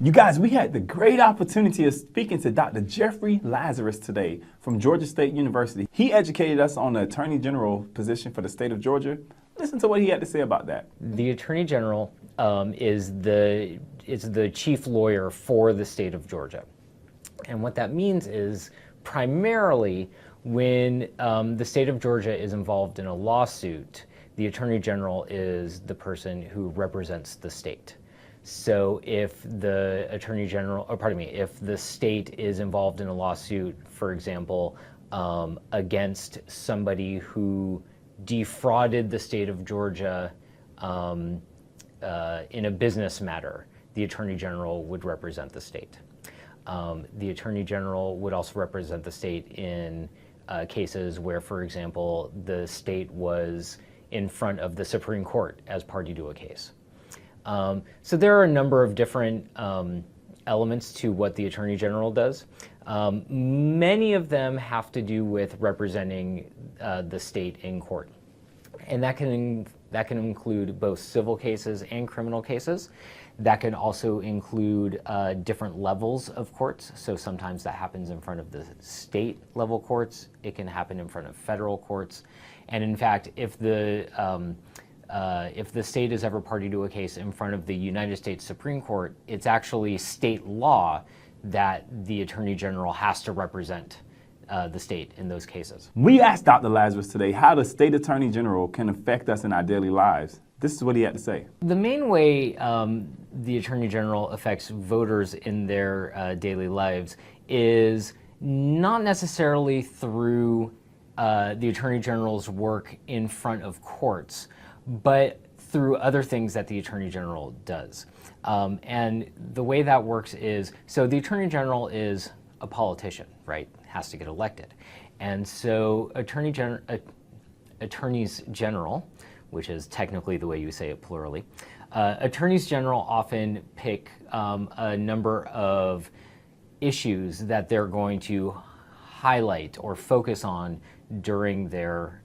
You guys, we had the great opportunity of speaking to Dr. Jeffrey Lazarus today from Georgia State University. He educated us on the Attorney General position for the state of Georgia. Listen to what he had to say about that. The Attorney General is the chief lawyer for the state of Georgia. And what that means is primarily when the state of Georgia is involved in a lawsuit, the Attorney General is the person who represents the state. So if the Attorney General, or pardon me, if the state is involved in a lawsuit, for example, against somebody who defrauded the state of Georgia in a business matter, the Attorney General would represent the state. The Attorney General would also represent the state in cases where, for example, the state was in front of the Supreme Court as party to a case. So there are a number of different elements to what the Attorney General does. Many of them have to do with representing the state in court. And that can include both civil cases and criminal cases. That can also include different levels of courts. So sometimes that happens in front of the state level courts. It can happen in front of federal courts. And in fact, if the state is ever party to a case in front of the United States Supreme Court, it's actually state law that the Attorney General has to represent the state in those cases. We asked Dr. Lazarus today how the state Attorney General can affect us in our daily lives. This is what he had to say. The main way the Attorney General affects voters in their daily lives is not necessarily through the Attorney General's work in front of courts, but through other things that the Attorney General does. And the way that works is, so the Attorney General is a politician, right? Has to get elected. And so attorneys general, which is technically the way you say it plurally, attorneys general often pick a number of issues that they're going to highlight or focus on during their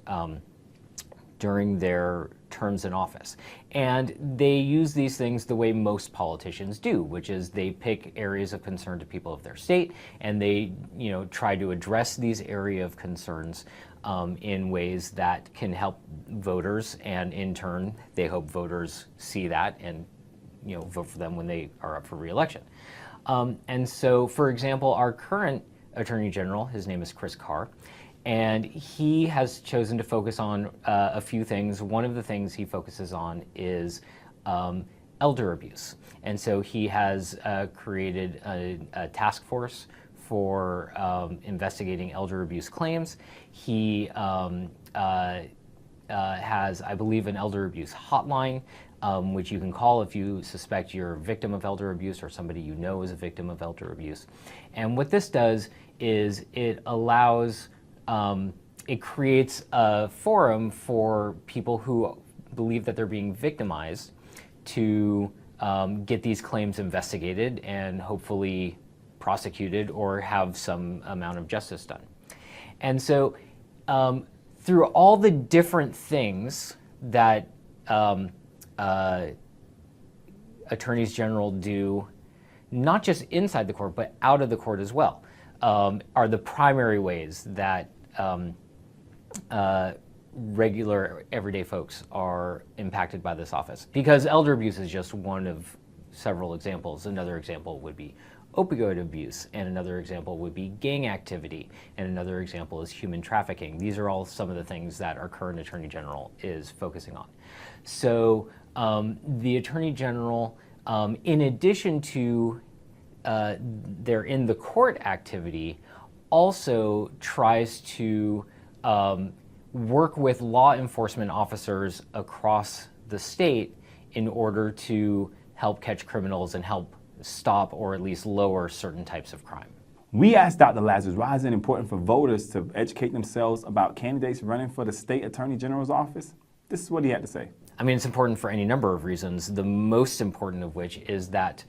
terms in office. And they use these things the way most politicians do, which is they pick areas of concern to people of their state, and they try to address these area of concerns in ways that can help voters, and in turn, they hope voters see that and vote for them when they are up for re-election. And so, for example, our current Attorney General, his name is Chris Carr, and he has chosen to focus on a few things. One of the things he focuses on is elder abuse. And so he has created a task force for investigating elder abuse claims. He has, I believe, an elder abuse hotline, which you can call if you suspect you're a victim of elder abuse or somebody you know is a victim of elder abuse. And what this does is it allows it creates a forum for people who believe that they're being victimized to get these claims investigated and hopefully prosecuted or have some amount of justice done. And so through all the different things that attorneys general do, not just inside the court, but out of the court as well, are the primary ways that regular everyday folks are impacted by this office. Because elder abuse is just one of several examples. Another example would be opioid abuse, and another example would be gang activity, and another example is human trafficking. These are all some of the things that our current Attorney General is focusing on. So the Attorney General, in addition to their in the court activity, also tries to work with law enforcement officers across the state in order to help catch criminals and help stop or at least lower certain types of crime. We asked Dr. Lazarus why is it important for voters to educate themselves about candidates running for the state Attorney General's office. This is what he had to say. I mean, it's important for any number of reasons, the most important of which is that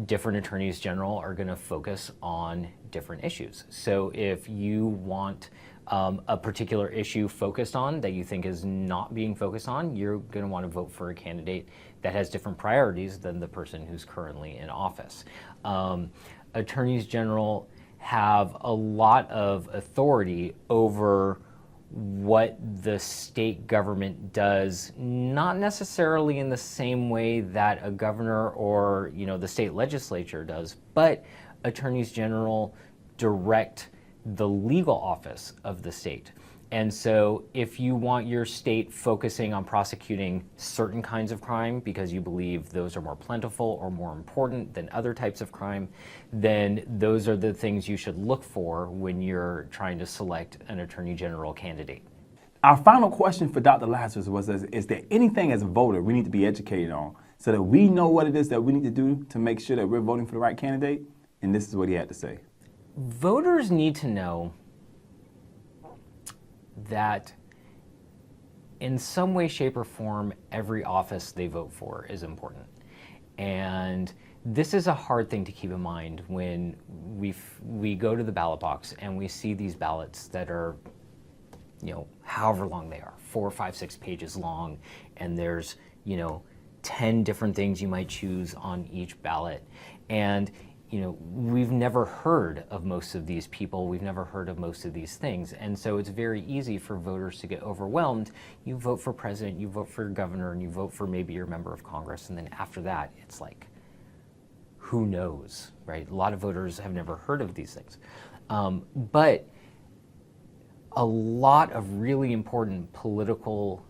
different attorneys general are going to focus on different issues. So if you want a particular issue focused on that you think is not being focused on, you're going to want to vote for a candidate that has different priorities than the person who's currently in office. Attorneys general have a lot of authority over what the state government does, not necessarily in the same way that a governor or the state legislature does, but attorneys general direct the legal office of the state. And so if you want your state focusing on prosecuting certain kinds of crime because you believe those are more plentiful or more important than other types of crime, then those are the things you should look for when you're trying to select an attorney general candidate. Our final question for Dr. Lazarus was, is there anything as a voter we need to be educated on so that we know what it is that we need to do to make sure that we're voting for the right candidate? And this is what he had to say. Voters need to know that in some way, shape, or form, every office they vote for is important. And this is a hard thing to keep in mind when we go to the ballot box and we see these ballots that are, however long they are, 4, 5, 6 pages long, and there's, 10 different things you might choose on each ballot. And we've never heard of most of these people. We've never heard of most of these things. And so it's very easy for voters to get overwhelmed. You vote for president, you vote for governor, and you vote for maybe your member of Congress. And then after that, it's like, who knows, right? A lot of voters have never heard of these things. But a lot of really important political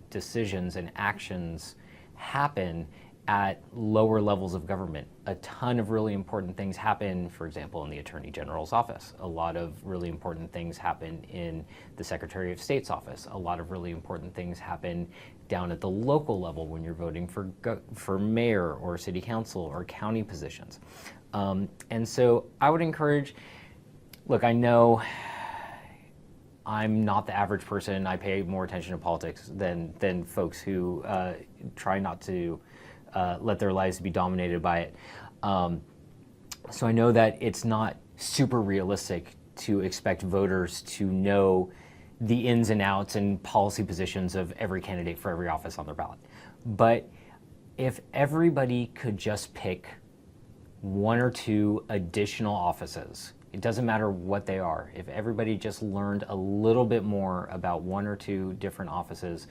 decisions and actions happen at lower levels of government. A ton of really important things happen, for example, in the Attorney General's office. A lot of really important things happen in the Secretary of State's office. A lot of really important things happen down at the local level when you're voting for mayor or city council or county positions. And so I would encourage, look, I know I'm not the average person. I pay more attention to politics than folks who try not to let their lives be dominated by it. So I know that it's not super realistic to expect voters to know the ins and outs and policy positions of every candidate for every office on their ballot. But if everybody could just pick 1 or 2 additional offices, it doesn't matter what they are, if everybody just learned a little bit more about 1 or 2 different offices,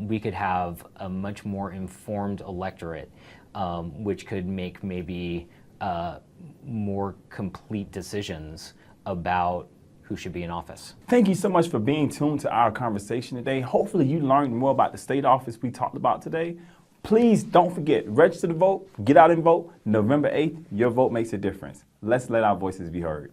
we could have a much more informed electorate, which could make maybe more complete decisions about who should be in office. Thank you so much for being tuned to our conversation today. Hopefully you learned more about the state office we talked about today. Please don't forget, register to vote, get out and vote. November 8th, your vote makes a difference. Let's let our voices be heard.